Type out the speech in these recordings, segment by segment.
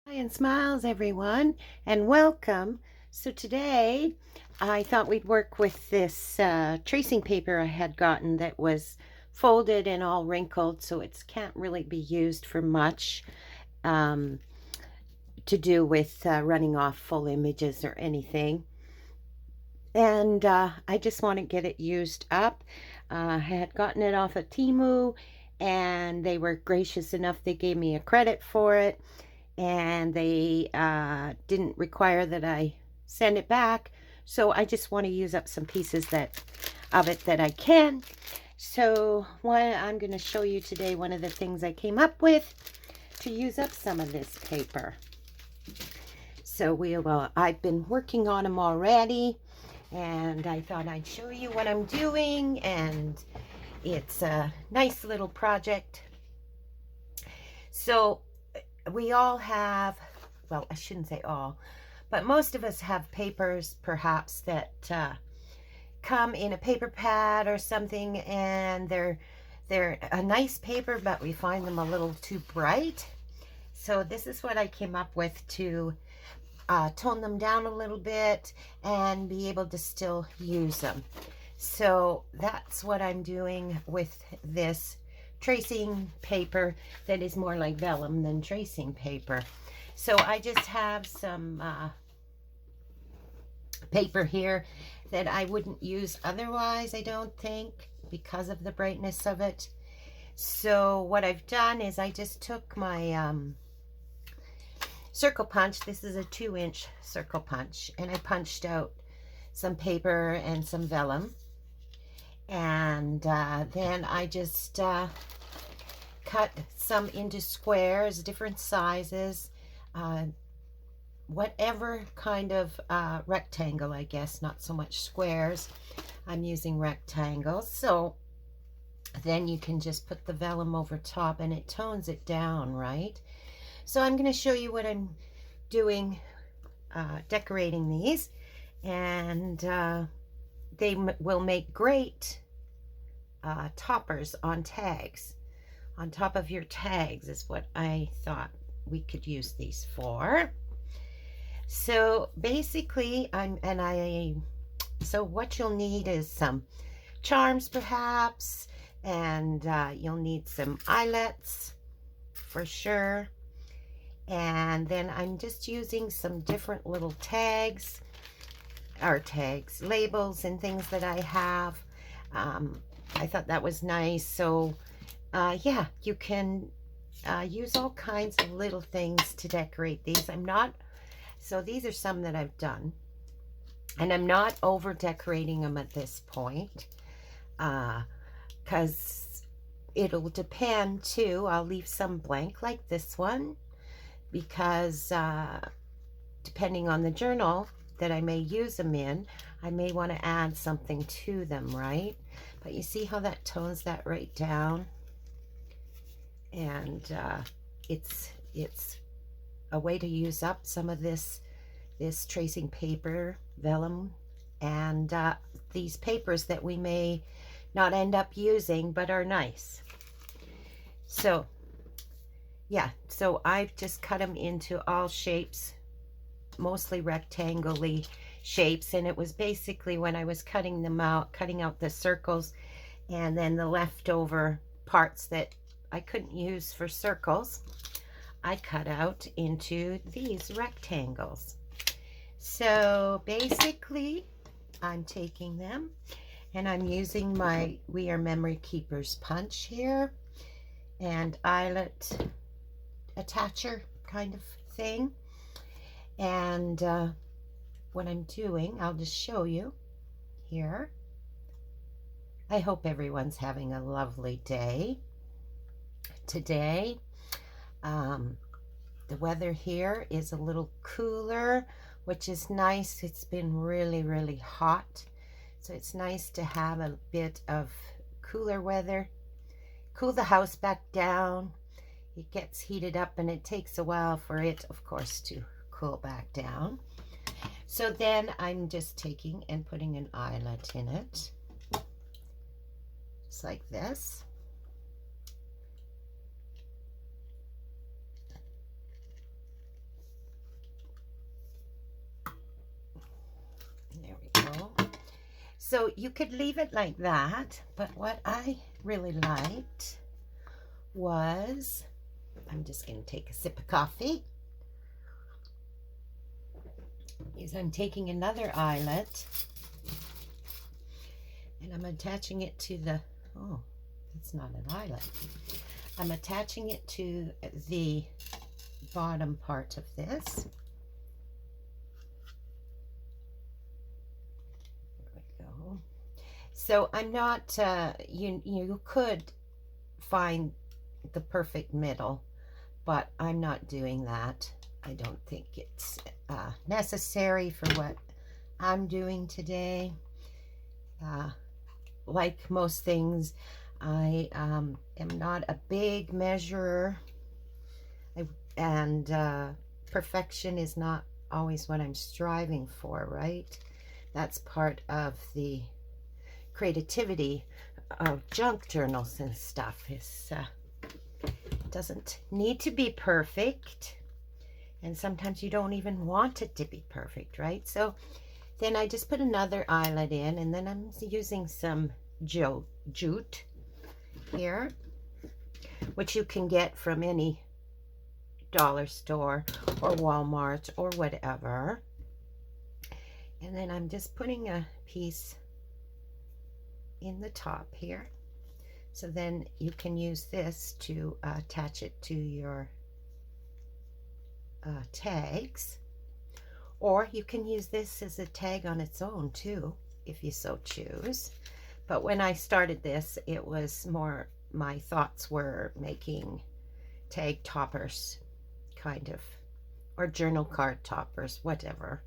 Hi and smiles, everyone, and welcome. So today I thought we'd work with this tracing paper I had gotten that was folded and all wrinkled, so it can't really be used for much um, to do with running off full images or anything. And I just want to get it used up. I had gotten it off of Temu, and they were gracious enough. They gave me a credit for it, and they didn't require that I send it back. So I just want to use up some pieces of it that I can. So I'm going to show you today one of the things I came up with to use up some of this paper. So I've been working on them already, and I thought I'd show you what I'm doing, and it's a nice little project. So we all have, well, I shouldn't say all, but most of us have papers perhaps that come in a paper pad or something, and they're a nice paper, but we find them a little too bright. So this is what I came up with to tone them down a little bit and be able to still use them. So that's what I'm doing with this tracing paper that is more like vellum than tracing paper. So I just have some paper here that I wouldn't use otherwise, I don't think, because of the brightness of it. So what I've done is I just took my circle punch. This is a 2-inch circle punch, and I punched out some paper and some vellum, and then I just cut some into squares, different sizes, whatever kind of rectangle, I guess, not so much squares. I'm using rectangles. So then you can just put the vellum over top and it tones it down, right? So I'm going to show you what I'm doing decorating these, and they will make great toppers on tags. On top of your tags is what I thought we could use these for. So basically, so what you'll need is some charms perhaps, and you'll need some eyelets for sure. And then I'm just using some different little labels and things that I have. I thought that was nice. So yeah, you can use all kinds of little things to decorate these. So these are some that I've done, and I'm not over decorating them at this point, because it'll depend too. I'll leave some blank like this one, because depending on the journal that I may use them in, I may want to add something to them, right? But you see how that tones that right down, and it's a way to use up some of this tracing paper, vellum, and these papers that we may not end up using but are nice. So yeah, so I've just cut them into all shapes, mostly rectangle-y shapes, and it was basically when I was cutting out the circles, and then the leftover parts that I couldn't use for circles, I cut out into these rectangles. So basically, I'm taking them and I'm using my We Are Memory Keepers punch here and eyelet attacher kind of thing. And what I'm doing, I'll just show you here. I hope everyone's having a lovely day today. The weather here is a little cooler, which is nice. It's been really, really hot, so it's nice to have a bit of cooler weather. Cool the house back down. It gets heated up, and it takes a while for it, of course, to cool back down. So then I'm just taking and putting an eyelet in it, just like this. So you could leave it like that, but what I really liked was, I'm just going to take a sip of coffee, is I'm taking another eyelet and I'm attaching it to the, oh, that's not an eyelet. I'm attaching it to the bottom part of this. There we go. So I'm not, you could find the perfect middle, but I'm not doing that. I don't think it's necessary for what I'm doing today. Like most things, I am not a big measurer, and perfection is not always what I'm striving for, right? That's part of the creativity of junk journals and stuff. It doesn't need to be perfect, and sometimes you don't even want it to be perfect, right? So then I just put another eyelet in, and then I'm using some jute here, which you can get from any dollar store or Walmart or whatever. And then I'm just putting a piece in the top here. So then you can use this to attach it to your tags. Or you can use this as a tag on its own too, if you so choose. But when I started this, it was more, my thoughts were making tag toppers, kind of, or journal card toppers, whatever.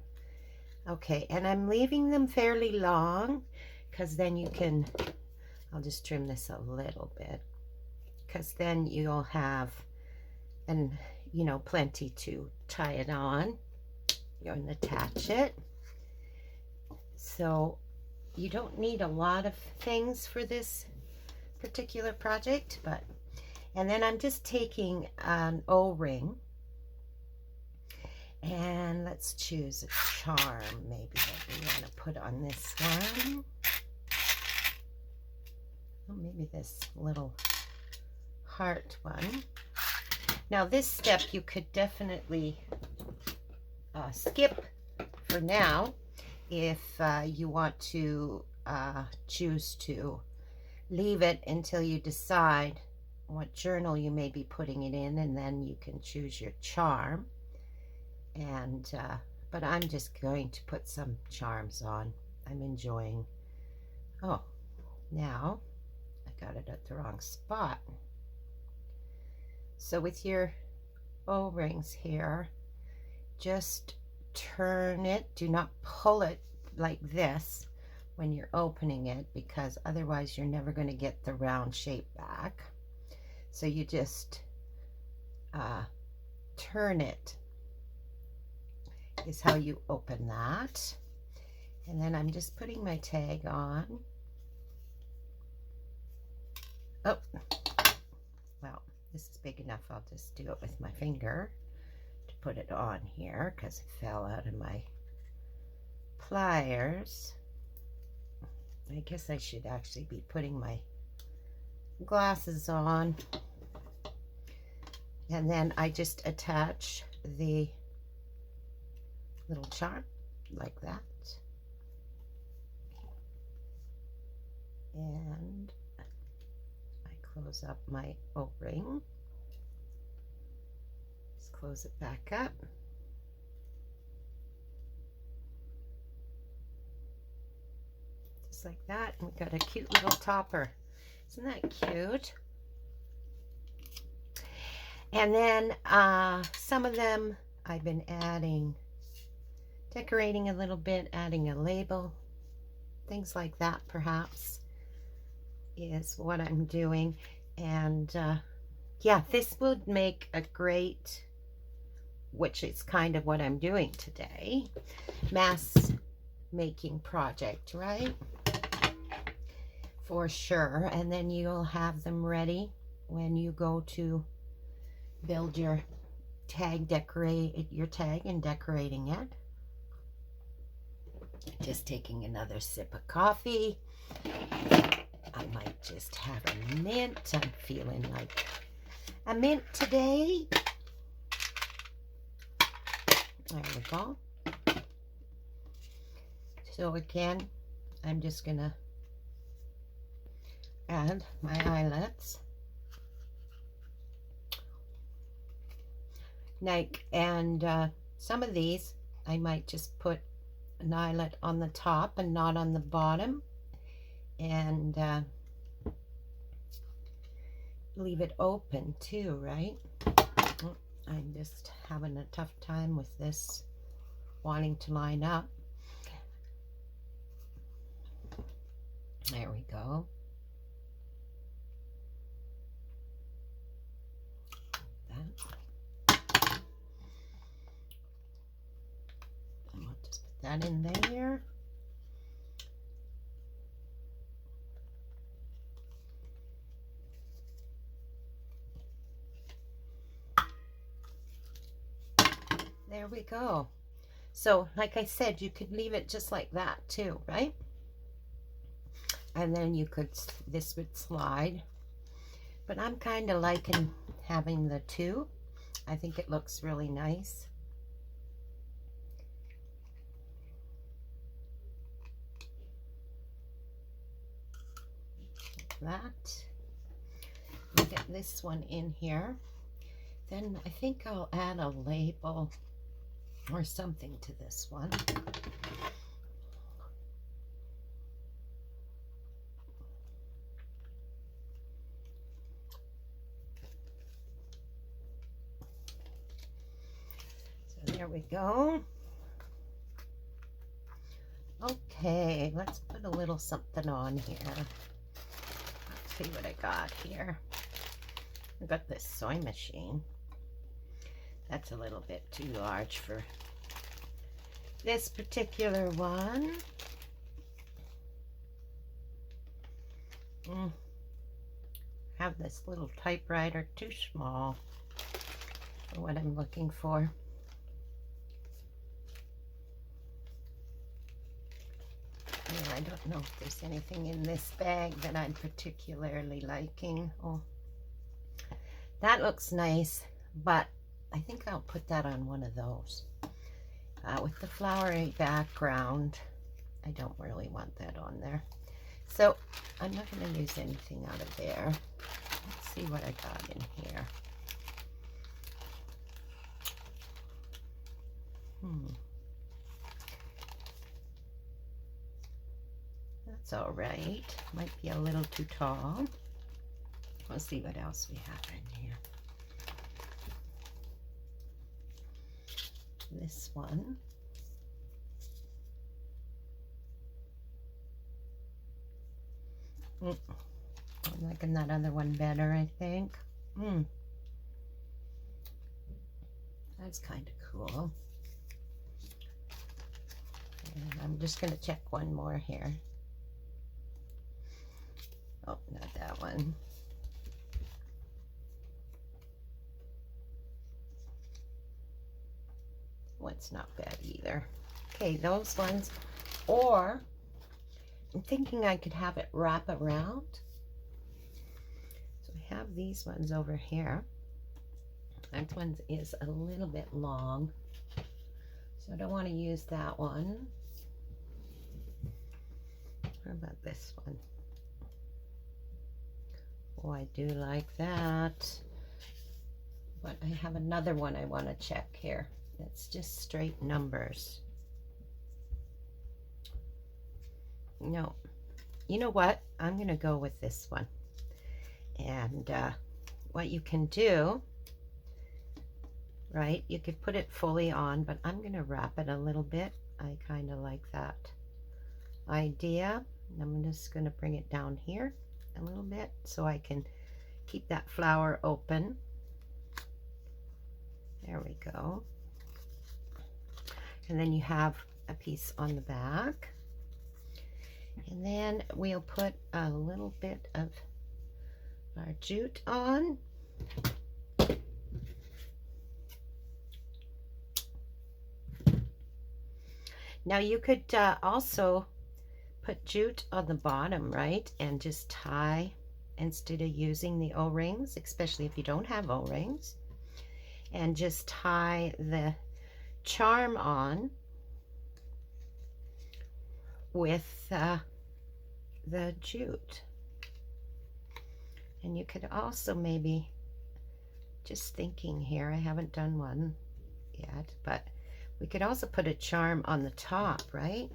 Okay, and I'm leaving them fairly long, because then you can, I'll just trim this a little bit, because then you'll have, and you know, plenty to tie it on and attach it. So you don't need a lot of things for this particular project, but, and then I'm just taking an O-ring, and let's choose a charm maybe that we want to put on this one. Oh, maybe this little heart one. Now this step you could definitely skip for now if you want to choose to leave it until you decide what journal you may be putting it in, and then you can choose your charm. And but I'm just going to put some charms on. I'm enjoying. Oh, now I got it at the wrong spot. So with your O-rings here, just turn it. Do not pull it like this when you're opening it, because otherwise you're never going to get the round shape back. So you just turn it, is how you open that. And then I'm just putting my tag on. Oh, well, this is big enough. I'll just do it with my finger to put it on here, because it fell out of my pliers. I guess I should actually be putting my glasses on. And then I just attach the little charm like that. And I close up my O-ring. Just close it back up. Just like that. And we've got a cute little topper. Isn't that cute? And then some of them I've been adding, decorating a little bit, adding a label, things like that perhaps is what I'm doing. And yeah, this would make a great, which is kind of what I'm doing today, mass making project, right? For sure. And then you'll have them ready when you go to build your tag, decorate your tag and decorating it. Just taking another sip of coffee. I might just have a mint. I'm feeling like a mint today. There we go. So again, I'm just gonna add my eyelets. And some of these I might just put an eyelet on the top and not on the bottom, and leave it open too, right? I'm just having a tough time with this wanting to line up. There we go. That. And we'll just put that in there. There we go. So like I said, you could leave it just like that too, right? And then you could, this would slide. But I'm kind of liking having the two. I think it looks really nice. Like that. We'll get this one in here. Then I think I'll add a label or something to this one. So there we go. Okay, let's put a little something on here. Let's see what I got here. I got this sewing machine. That's a little bit too large for this particular one. Have this little typewriter too small for what I'm looking for. Yeah, I don't know if there's anything in this bag that I'm particularly liking. Oh, that looks nice, but I think I'll put that on one of those. With the flowery background, I don't really want that on there. So I'm not going to use anything out of there. Let's see what I got in here. That's all right. Might be a little too tall. Let's see what else we have in here. This one. I'm liking that other one better, I think. That's kind of cool. And I'm just going to check one more here. Oh, not that one. What's not bad either. Okay, those ones. Or I'm thinking I could have it wrap around. So I have these ones over here. That one is a little bit long, so I don't want to use that one. How about this one? Oh, I do like that. But I have another one I want to check here. It's just straight numbers. No, you know what? I'm going to go with this one. And what you can do, right, you could put it fully on, but I'm going to wrap it a little bit. I kind of like that idea. I'm just going to bring it down here a little bit so I can keep that flower open. There we go. And then you have a piece on the back. And then we'll put a little bit of our jute on. Now you could also put jute on the bottom, right? And just tie instead of using the O-rings, especially if you don't have O-rings. And just tie the charm on with the jute. And you could also maybe, just thinking here, I haven't done one yet, but we could also put a charm on the top, right?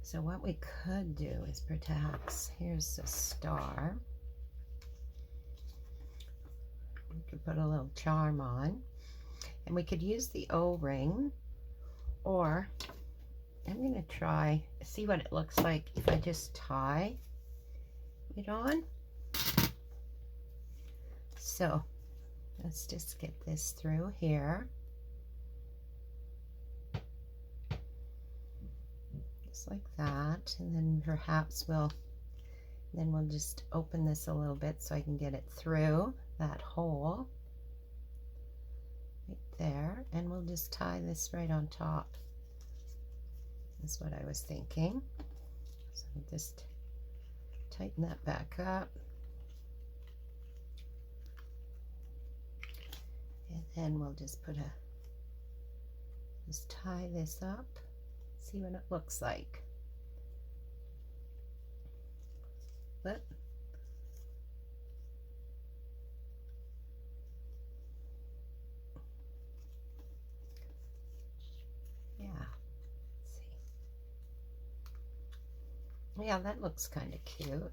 So what we could do is perhaps, here's a star. We could put a little charm on, and we could use the O-ring, or I'm going to try, see what it looks like if I just tie it on. So let's just get this through here. Just like that, and then perhaps we'll just open this a little bit so I can get it through that hole right there, and we'll just tie this right on top. That's what I was thinking. So just tighten that back up, and then we'll just just tie this up, see what it looks like. But yeah, let's see. Yeah, that looks kind of cute.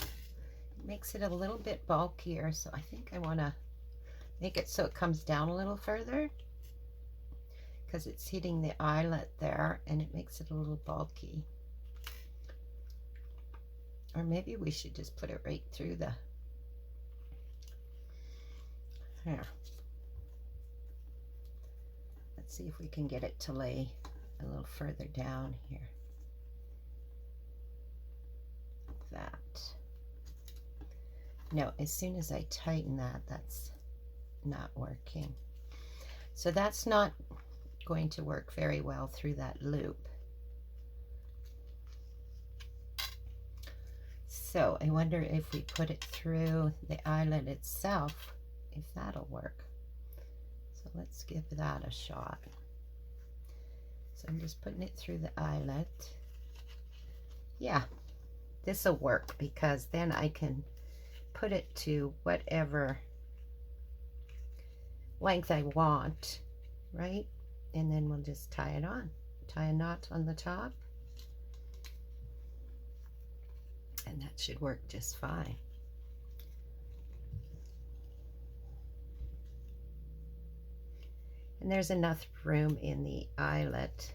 It makes it a little bit bulkier, so I think I want to make it so it comes down a little further, because it's hitting the eyelet there and it makes it a little bulky. Or maybe we should just put it right through the, here. Let's see if we can get it to lay a little further down here. Like that. No, as soon as I tighten that, that's not working. So that's not going to work very well through that loop. So I wonder if we put it through the eyelet itself, if that'll work. So let's give that a shot. So I'm just putting it through the eyelet. Yeah, this will work, because then I can put it to whatever length I want, right? And then we'll just tie it on. Tie a knot on the top. And that should work just fine. And there's enough room in the eyelet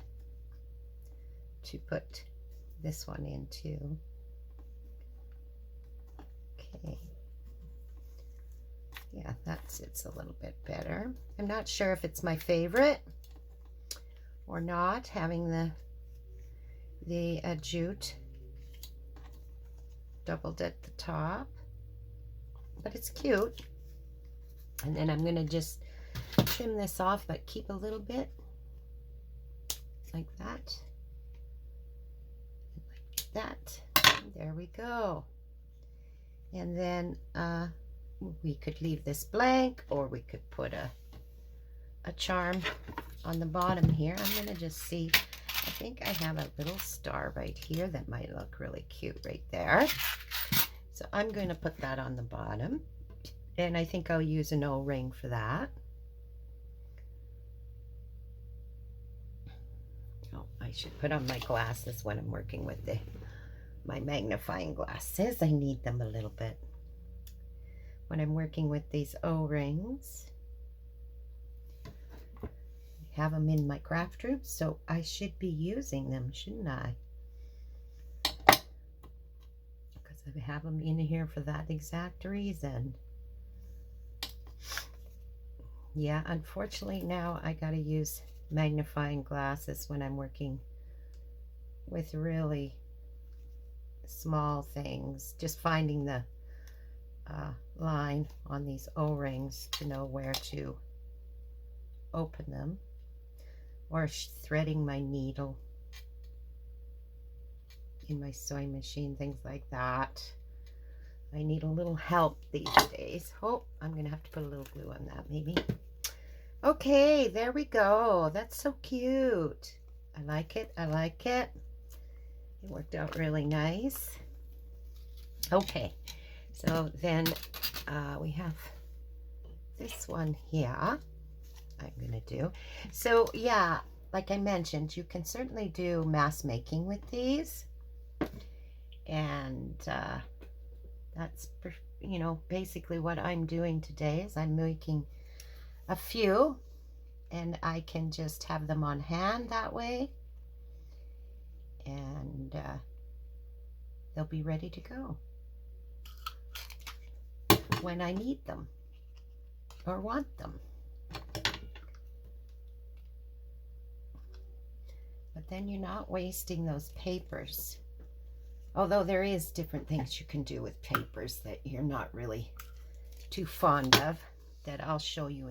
to put this one into. Okay. Yeah, that sits a little bit better. I'm not sure if it's my favorite or not, having the jute doubled at the top, but it's cute. And then I'm going to just trim this off, but keep a little bit like that, like that. And there we go. And then we could leave this blank, or we could put a charm on the bottom here. I'm going to just see, I think I have a little star right here that might look really cute right there. So I'm going to put that on the bottom, and I think I'll use an O-ring for that. Oh, I should put on my glasses when I'm working with my magnifying glasses. I need them a little bit when I'm working with these O-rings. I have them in my craft room, so I should be using them, shouldn't I? I have them in here for that exact reason. Yeah, unfortunately now I gotta use magnifying glasses when I'm working with really small things. Just finding the line on these O-rings to know where to open them or threading my needle in my sewing machine, things like that. I need a little help these days. Oh, I'm gonna have to put a little glue on that maybe. Okay, there we go. That's so cute. I like it. I like it. It worked out really nice. Okay, so then we have this one here I'm gonna do. So yeah, like I mentioned, you can certainly do mass making with these, and that's, you know, basically what I'm doing today is I'm making a few, and I can just have them on hand that way, and they'll be ready to go when I need them or want them. But then you're not wasting those papers. Although there is different things you can do with papers that you're not really too fond of, that I'll show you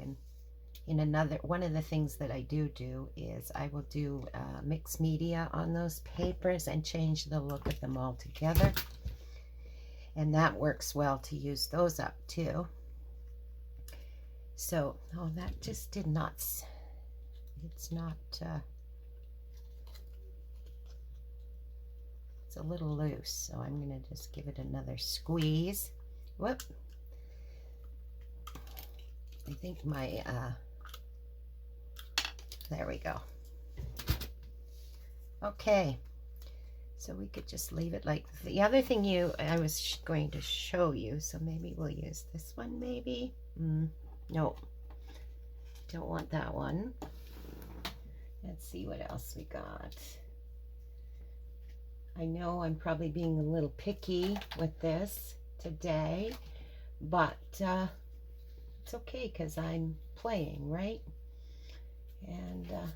in another. One of the things that I do is I will do mixed media on those papers and change the look of them all together. And that works well to use those up too. So, oh, that just did not, it's not, it's a little loose, so I'm going to just give it another squeeze. Whoop. I think my, there we go. Okay, so we could just leave it like the other thing I was going to show you, so maybe we'll use this one maybe. No, don't want that one. Let's see what else we got. I know I'm probably being a little picky with this today, but it's okay because I'm playing, right? And I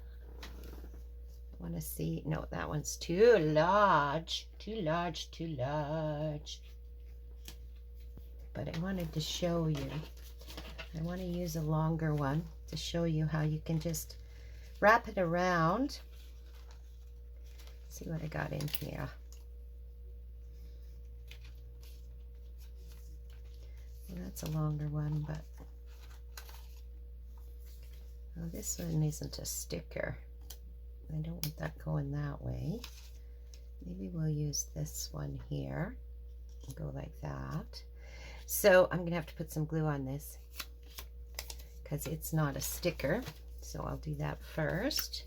want to see, no, that one's too large, too large, too large. But I wanted to show you, I want to use a longer one to show you how you can just wrap it around. See what I got in here. Well, that's a longer one, but oh, this one isn't a sticker. I don't want that going that way. Maybe we'll use this one here and go like that. So I'm gonna have to put some glue on this because it's not a sticker. So I'll do that first.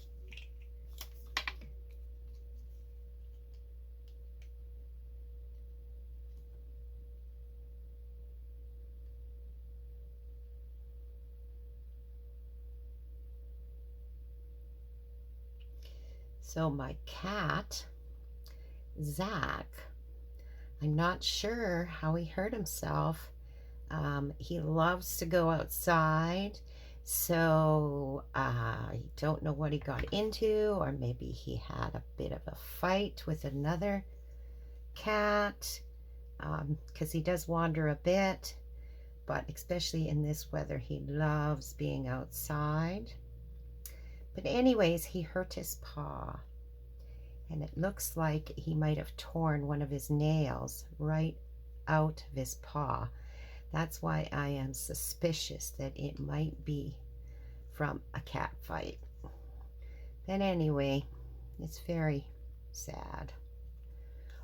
So my cat, Zach, I'm not sure how he hurt himself. He loves to go outside, so I don't know what he got into, or maybe he had a bit of a fight with another cat, because he does wander a bit, but especially in this weather, he loves being outside. But anyways, he hurt his paw, and it looks like he might have torn one of his nails right out of his paw. That's why I am suspicious that it might be from a cat fight. But anyway, it's very sad.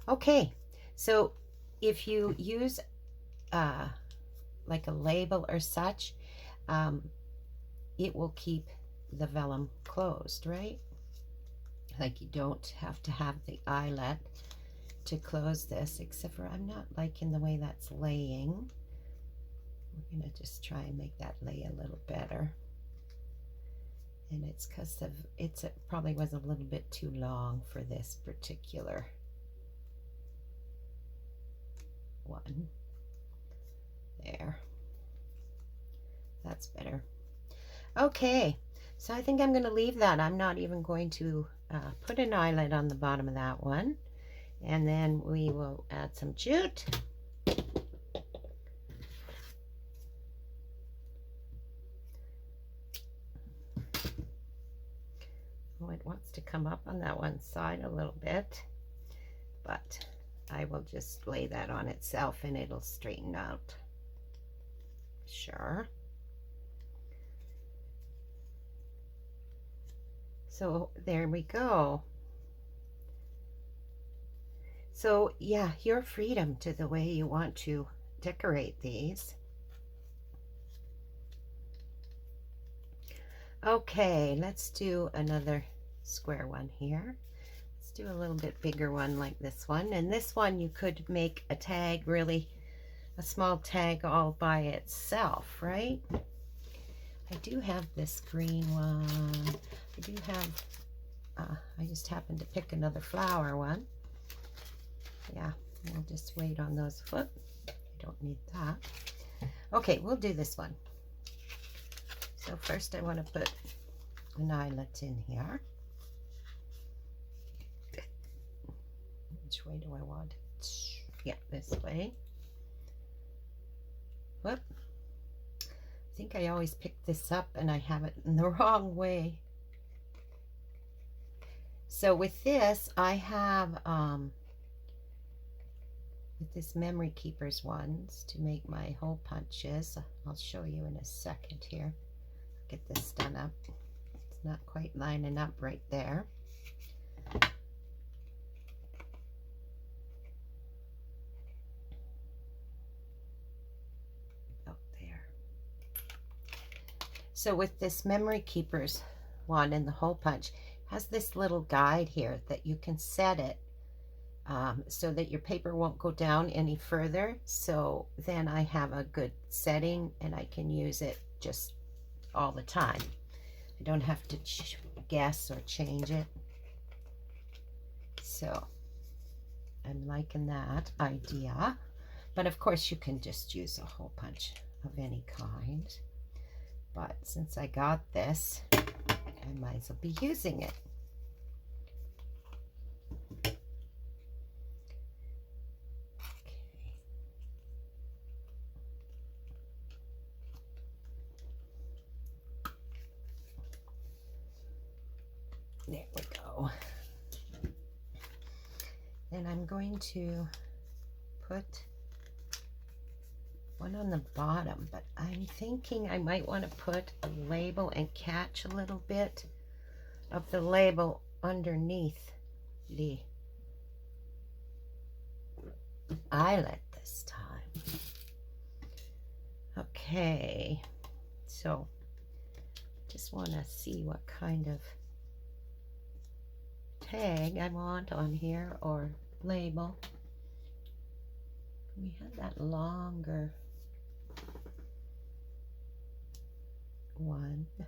Okay, so if you use like a label or such, it will keep the vellum closed, right? Like you don't have to have the eyelet to close this, except for I'm not liking the way that's laying. We're gonna just try and make that lay a little better. And it's because of it probably was a little bit too long for this particular one. There. That's better. Okay. So I think I'm going to leave that. I'm not even going to put an eyelet on the bottom of that one. And then we will add some jute. Oh, it wants to come up on that one side a little bit, but I will just lay that on itself and it'll straighten out. Sure. So there we go. So yeah, your freedom to the way you want to decorate these. Okay, let's do another square one here. Let's do a little bit bigger one like this one. And this one you could make a tag, really a small tag all by itself, right? I do have this green one. I do have, I just happened to pick another flower one. Yeah, we'll just wait on those foot. I don't need that. Okay, we'll do this one. So first I want to put an eyelet in here. Which way do I want it? Yeah, this way. Whoop. I think I always pick this up and I have it in the wrong way. So with this, I have, with this Memory Keepers ones to make my hole punches. I'll show you in a second here. Get this done up. It's not quite lining up right there. Oh, there. So with this Memory Keepers one and the hole punch, has this little guide here that you can set it so that your paper won't go down any further. So then I have a good setting and I can use it just all the time. I don't have to guess or change it. So I'm liking that idea. But of course you can just use a hole punch of any kind. But since I got this, I might as well be using it. There we go. And I'm going to put one on the bottom, but I'm thinking I might want to put a label and catch a little bit of the label underneath the eyelet this time. Okay, so just want to see what kind of tag I want on here or label. We had that longer one. I'll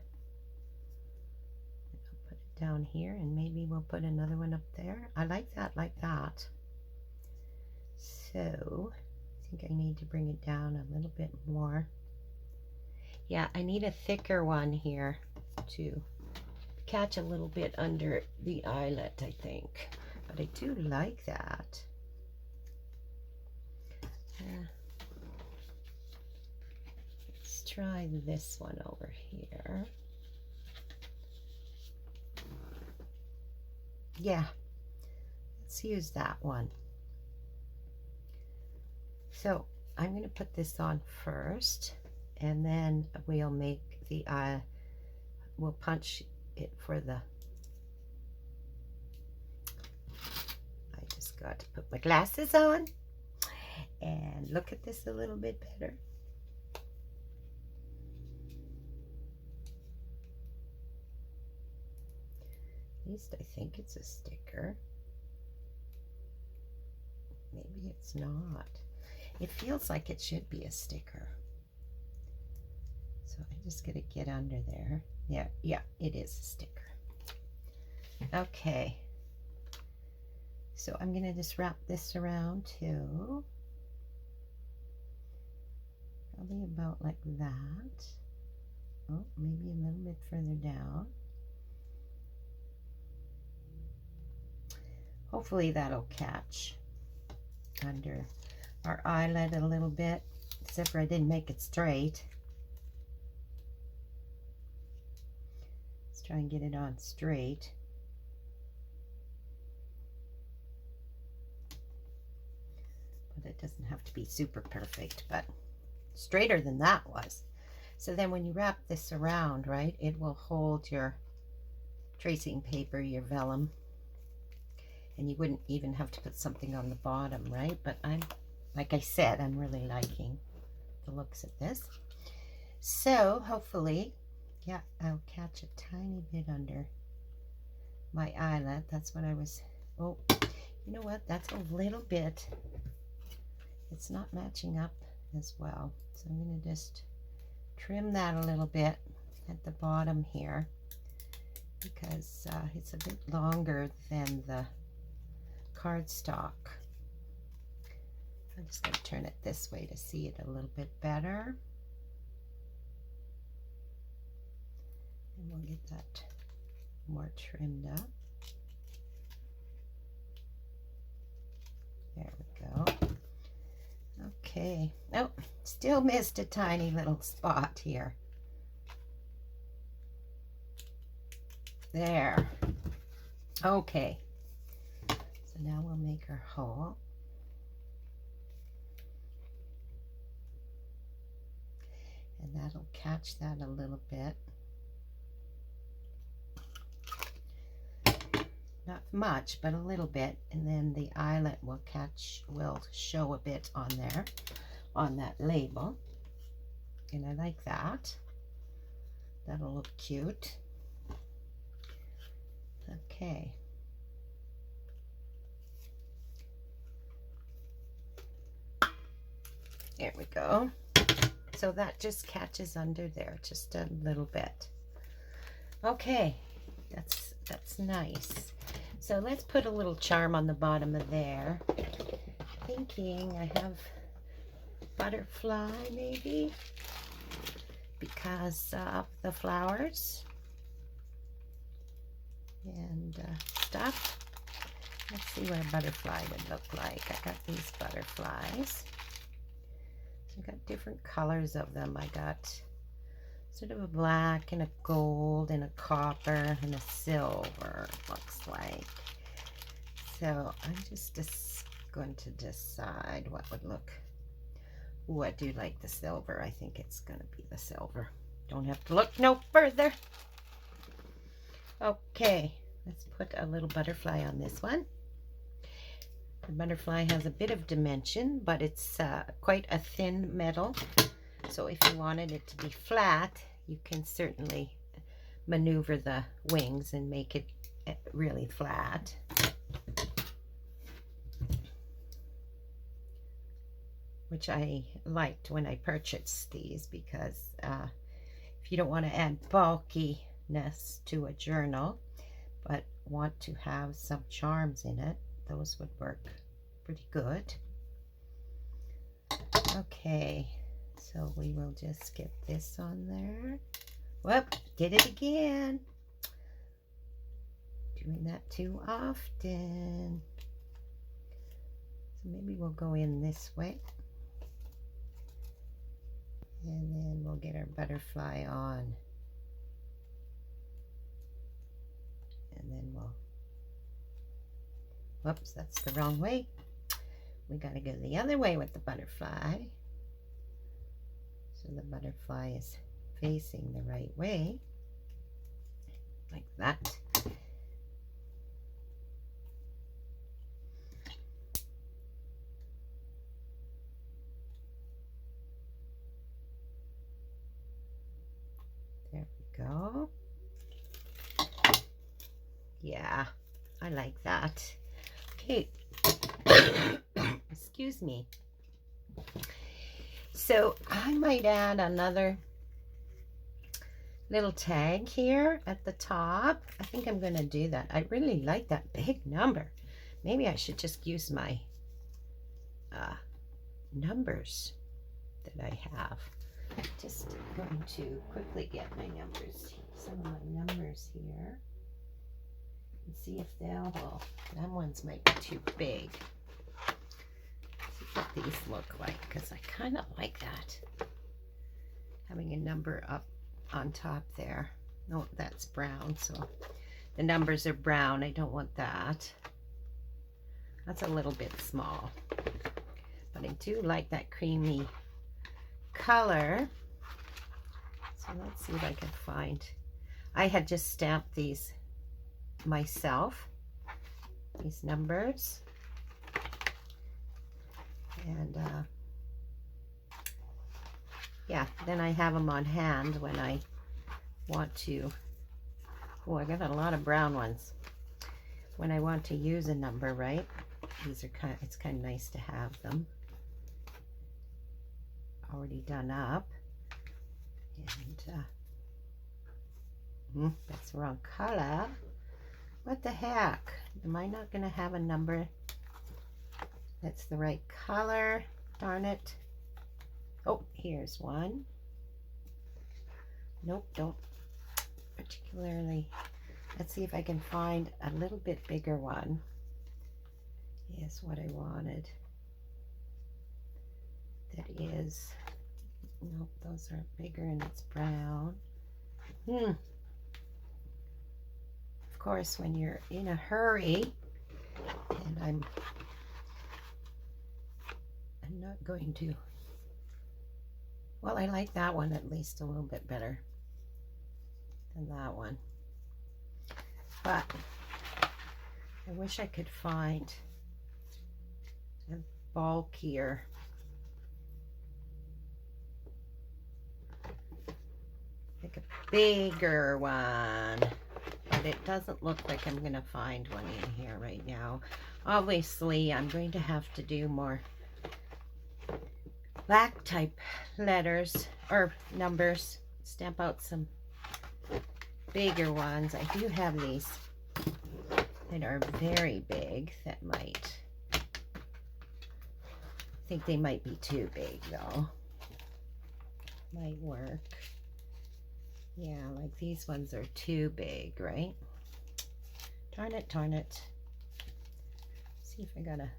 put it down here and maybe we'll put another one up there. I like that like that. So I think I need to bring it down a little bit more. Yeah, I need a thicker one here to catch a little bit under the eyelet, I think. But I do like that. Let's try this one over here. Yeah, let's use that one. So I'm going to put this on first, and then we'll make the we'll punch it for the, I just got to put my glasses on and look at this a little bit better. At least I think it's a sticker. Maybe it's not. It feels like it should be a sticker. So I just gotta get under there. Yeah, it is a sticker. Okay. So I'm gonna just wrap this around too. Probably about like that. Oh, maybe a little bit further down. Hopefully that'll catch under our eyelet a little bit, except for I didn't make it straight. Let's try and get it on straight. It doesn't have to be super perfect, but straighter than that was. So then when you wrap this around, right, it will hold your tracing paper, your vellum, and you wouldn't even have to put something on the bottom, right? But like I said, I'm really liking the looks of this. So hopefully, yeah, I'll catch a tiny bit under my eyelet. That's what I was, oh, you know what? That's a little bit, it's not matching up as well. So I'm going to just trim that a little bit at the bottom here, because it's a bit longer than the cardstock. I'm just going to turn it this way to see it a little bit better. And we'll get that more trimmed up. There we go. Okay. Oh, still missed a tiny little spot here. There. Okay. So now we'll make our hole. And that'll catch that a little bit. Not much, but a little bit. And then the eyelet will show a bit on there, on that label. And I like that. That'll look cute. Okay. There we go. So that just catches under there just a little bit. Okay, that's nice. So let's put a little charm on the bottom of there. Thinking I have butterfly maybe because of the flowers and stuff. Let's see what a butterfly would look like. I got these butterflies. I got different colors of them. I got sort of a black and a gold and a copper and a silver, it looks like. So I'm just going to decide what would look. Ooh, I do like the silver. I think it's going to be the silver. Don't have to look no further. Okay, let's put a little butterfly on this one. The butterfly has a bit of dimension, but it's quite a thin metal. So if you wanted it to be flat, you can certainly maneuver the wings and make it really flat. Which I liked when I purchased these, because if you don't want to add bulkiness to a journal, but want to have some charms in it, those would work pretty good. Okay, so we will just get this on there. Whoop, did it again. Doing that too often. So maybe we'll go in this way. And then we'll get our butterfly on. And then we'll, whoops, that's the wrong way. We got to go the other way with the butterfly. So the butterfly is facing the right way, like that. There we go. Yeah, I like that. Okay. Excuse me. So I might add another little tag here at the top. I think I'm going to do that. I really like that big number. Maybe I should just use my numbers that I have. Just going to quickly get my numbers, some of my numbers here, and see if they'll, well, them ones might be too big. See what these look like, because I kind of like that. Having a number up on top there. No, that's brown, so the numbers are brown. I don't want that. That's a little bit small. but I do like that creamy color. So let's see if I can find. I had just stamped these myself, these numbers, and yeah, then I have them on hand when I want to. Oh, I got a lot of brown ones. When I want to use a number, right? These are it's kind of nice to have them already done up. And that's the wrong color. What the heck? Am I not going to have a number that's the right color? Darn it. Oh, here's one. Nope, don't particularly. Let's see if I can find a little bit bigger one. Is what I wanted. That is. Nope, those are bigger and it's brown. Of course, when you're in a hurry, and I'm not going to. Well, I like that one at least a little bit better than that one. But I wish I could find a bulkier. Like a bigger one. But it doesn't look like I'm going to find one in here right now. Obviously, I'm going to have to do more black type letters or numbers. Stamp out some bigger ones. I do have these that are very big that might. I think they might be too big though. Might work. Yeah, like these ones are too big, right? Darn it, darn it. See if I gotta.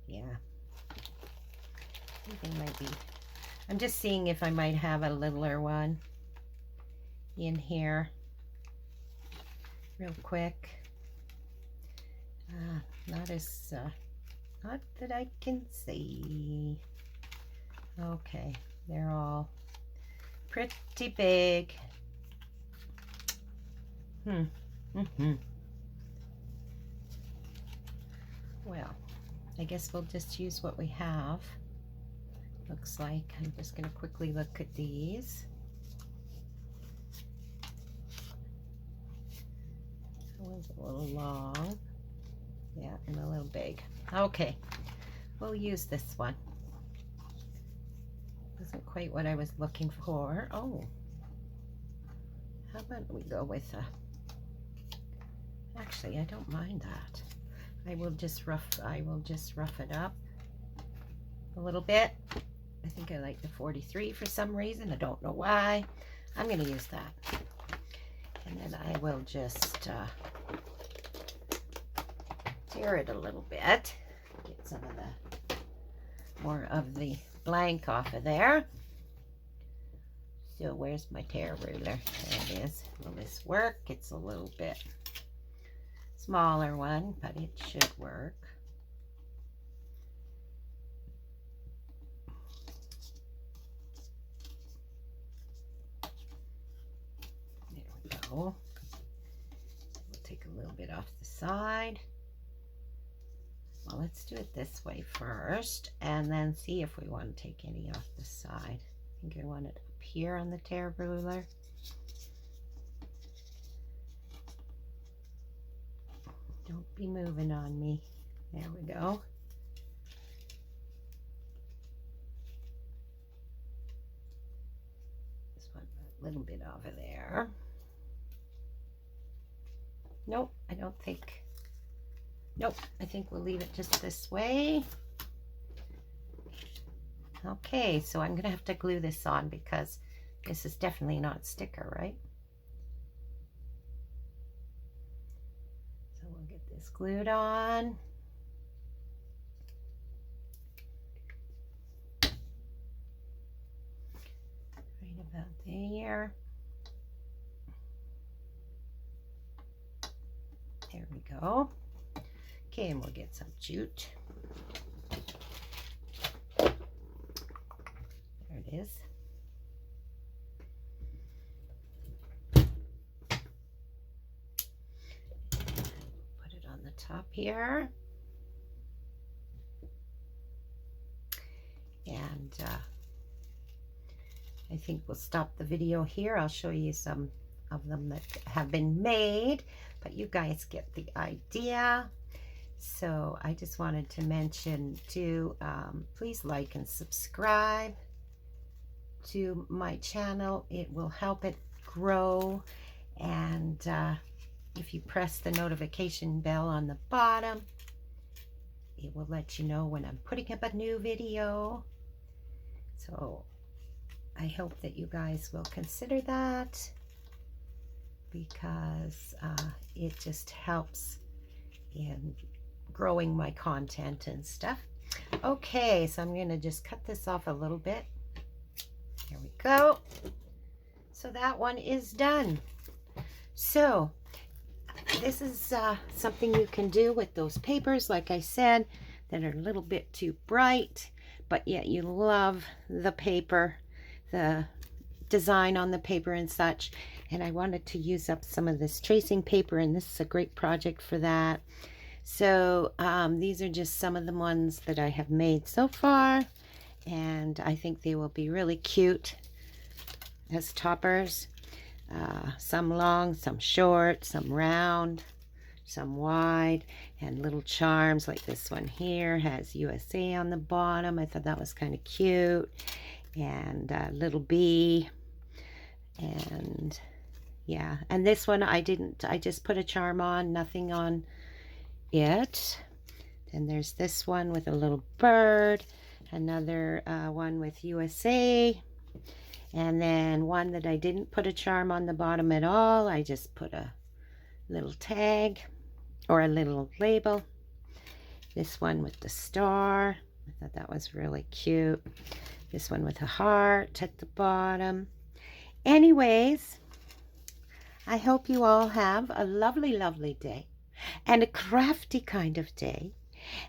Yeah. I think they might be. I'm just seeing if I might have a littler one in here real quick. Not as, not that I can see. Okay, they're all pretty big. Well, I guess we'll just use what we have. Looks like I'm just going to quickly look at these. That one's a little long. Yeah, and a little big. Okay, we'll use this one. Wasn't quite what I was looking for. Oh, how about we go with a. Actually, I don't mind that. I will just rough it up a little bit. I think I like the 43 for some reason. I don't know why. I'm going to use that. And then I will just tear it a little bit. Get some of the more of the blank off of there. So where's my tear ruler? There it is. Will this work? It's a little bit smaller one, but it should work. There we go. We'll take a little bit off the side. Well, let's do it this way first and then see if we want to take any off the side. I think I want it up here on the tear ruler. Don't be moving on me. There we go. This one, a little bit over there. Nope, I don't think. Nope, I think we'll leave it just this way. Okay, so I'm going to have to glue this on because this is definitely not sticker, right? So we'll get this glued on. Right about there. There we go. Okay, and we'll get some jute. There it is. Put it on the top here. And I think we'll stop the video here. I'll show you some of them that have been made, but you guys get the idea. So I just wanted to mention to please like and subscribe to my channel. It will help it grow. And if you press the notification bell on the bottom, it will let you know when I'm putting up a new video. So I hope that you guys will consider that, because it just helps in growing my content and stuff. Okay, so I'm going to just cut this off a little bit. Here we go. So that one is done. So this is something you can do with those papers, like I said, that are a little bit too bright, but yet you love the paper, the design on the paper and such. And I wanted to use up some of this tracing paper, and this is a great project for that. So these are just some of the ones that I have made so far, and I think they will be really cute as toppers. Some long, some short, some round, some wide, and little charms like this one here has USA on the bottom. I thought that was kind of cute. And a little bee. And yeah, and this one I just put a charm on, nothing on it. Then there's this one with a little bird, another one with USA. And then one that I didn't put a charm on the bottom at all. I just put a little tag or a little label. This one with the star. I thought that was really cute. This one with a heart at the bottom. Anyways, I hope you all have a lovely, lovely day and a crafty kind of day.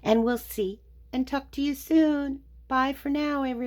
And we'll see and talk to you soon. Bye for now, everyone.